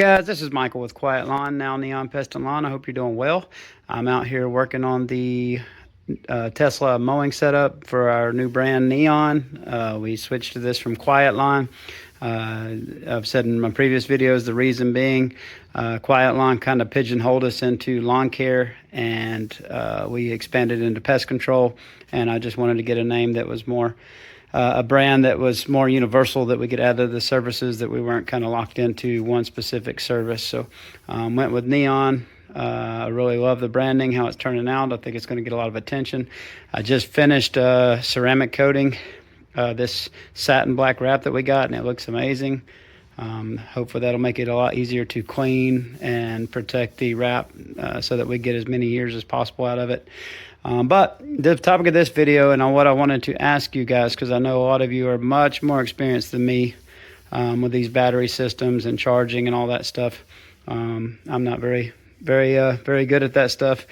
Guys, this is Michael with Quiet Lawn, now Neon Pest and Lawn. I hope you're doing well. I'm out here working on the Tesla mowing setup for our new brand Neon. We switched to this from Quiet Lawn. I've said in my previous videos, the reason being Quiet Lawn kind of pigeonholed us into lawn care, and we expanded into pest control, and I just wanted to get a name that was more a brand that was more universal, that we could add to the services, that we weren't kind of locked into one specific service. So went with Neon. I really love the branding, how it's turning out. I think it's going to get a lot of attention. I just finished ceramic coating this satin black wrap that we got, and it looks amazing. Hopefully that'll make it a lot easier to clean and protect the wrap so that we get as many years as possible out of it. But the topic of this video, and on what I wanted to ask you guys, because I know a lot of you are much more experienced than me with these battery systems and charging and all that stuff. I'm not very good at that stuff.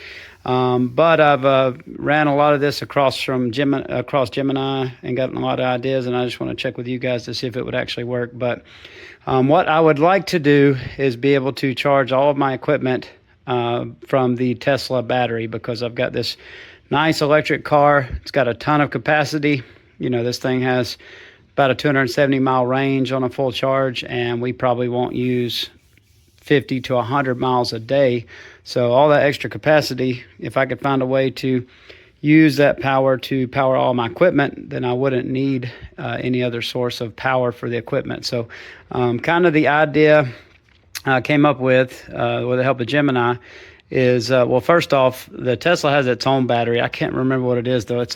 But I've ran a lot of this across Gemini and gotten a lot of ideas, and I just want to check with you guys to see if it would actually work. But what I would like to do is be able to charge all of my equipment from the Tesla battery, because I've got this nice electric car. It's got a ton of capacity. You know, this thing has about a 270 mile range on a full charge, and we probably won't use 50 to 100 miles a day. So all that extra capacity, if I could find a way to use that power to power all my equipment, then I wouldn't need any other source of power for the equipment. So kind of the idea I came up with the help of Gemini is, well, first off, the Tesla has its own battery. I can't remember what it is, though. It's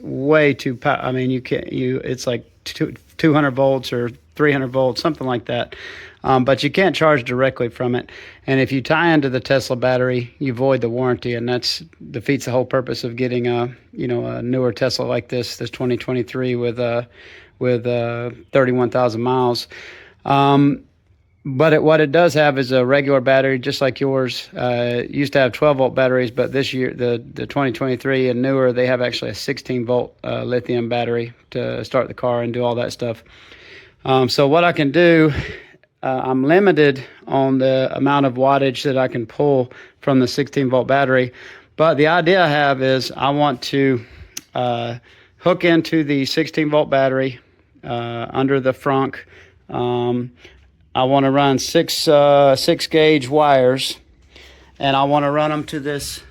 way too I mean, it's like 200 volts or 300 volts, something like that. But you can't charge directly from it. And if you tie into the Tesla battery, you void the warranty, and that defeats the whole purpose of getting a newer Tesla like this 2023 with 31,000 miles. But what it does have is a regular battery, just like yours. It used to have 12-volt batteries, but this year, the 2023 and newer, they have actually a 16-volt lithium battery to start the car and do all that stuff. So what I can do, I'm limited on the amount of wattage that I can pull from the 16-volt battery. But the idea I have is I want to hook into the 16-volt battery under the frunk. I want to run six gauge wires, and I want to run them to this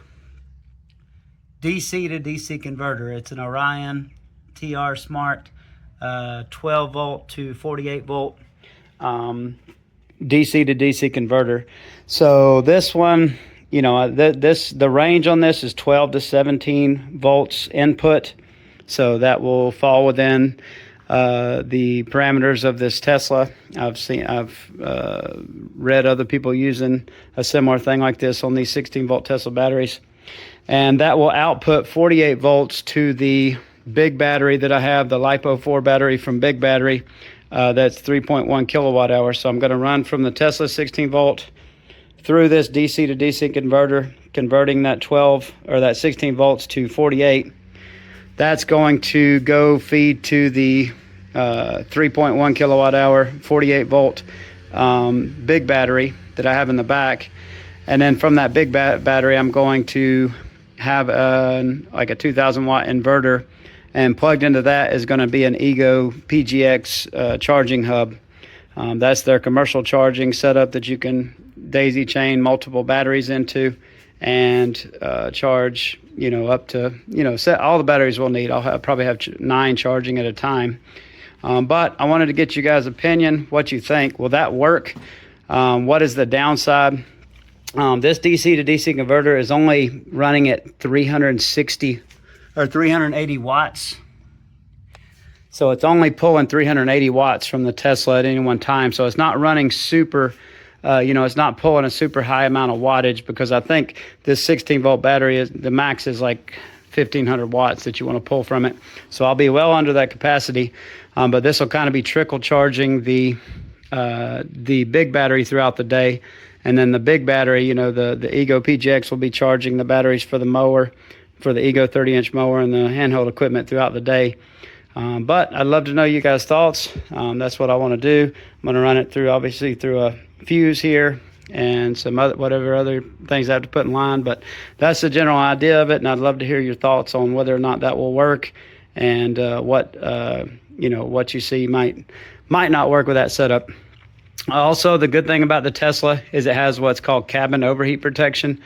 DC to DC converter. It's an Orion TR Smart 12 volt to 48 volt DC to DC converter. So this one, the range on this is 12 to 17 volts input. So that will fall within the parameters of this Tesla. I've read other people using a similar thing like this on these 16-volt Tesla batteries, and that will output 48 volts to the big battery that I have, the LiPo 4 battery from Big Battery. That's 3.1 kilowatt hours. So I'm going to run from the Tesla 16-volt through this DC to DC converter, converting that 16 volts to 48. That's going to go feed to the 3.1 kilowatt hour, 48 volt big battery that I have in the back. And then from that big battery, I'm going to have like a 2,000 watt inverter, and plugged into that is going to be an Ego PGX charging hub. That's their commercial charging setup that you can daisy chain multiple batteries into and charge, up to, set all the batteries we'll need. I'll probably have 9 charging at a time. But I wanted to get you guys' opinion, what you think. Will that work? What is the downside? This DC to DC converter is only running at 360 or 380 watts. So it's only pulling 380 watts from the Tesla at any one time. So it's not running super, it's not pulling a super high amount of wattage, because I think this 16-volt battery, the max is like 1,500 watts that you want to pull from it. So I'll be well under that capacity. But this will kind of be trickle charging the big battery throughout the day. And then the big battery, the Ego PGX will be charging the batteries for the mower, for the Ego 30-inch mower and the handheld equipment throughout the day. But I'd love to know you guys' thoughts. That's what I want to do. I'm going to run it through, obviously, through a fuse here and some other, whatever other things I have to put in line. But that's the general idea of it, and I'd love to hear your thoughts on whether or not that will work, and what what you see might not work with that setup. Also, the good thing about the Tesla is it has what's called cabin overheat protection.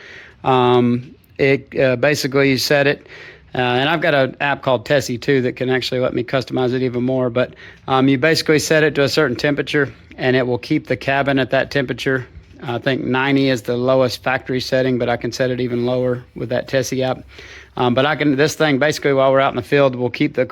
It basically, you set it, and I've got an app called Tessie too that can actually let me customize it even more. But you basically set it to a certain temperature, and it will keep the cabin at that temperature. I think 90 is the lowest factory setting, but I can set it even lower with that Tessie app. But this thing basically, while we're out in the field, will keep the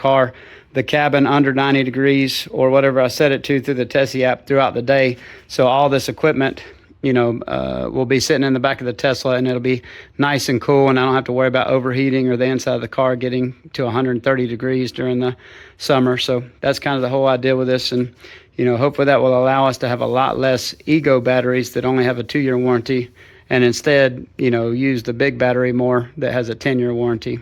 cabin under 90 degrees or whatever I set it to through the Tessie app throughout the day. So all this equipment, will be sitting in the back of the Tesla, and it'll be nice and cool, and I don't have to worry about overheating or the inside of the car getting to 130 degrees during the summer. So that's kind of the whole idea with this, and hopefully that will allow us to have a lot less ego batteries that only have a 2-year warranty, and instead, use the big battery more that has a 10-year warranty.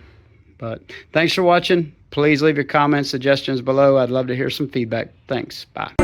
But thanks for watching. Please leave your comments, suggestions below. I'd love to hear some feedback. Thanks. Bye.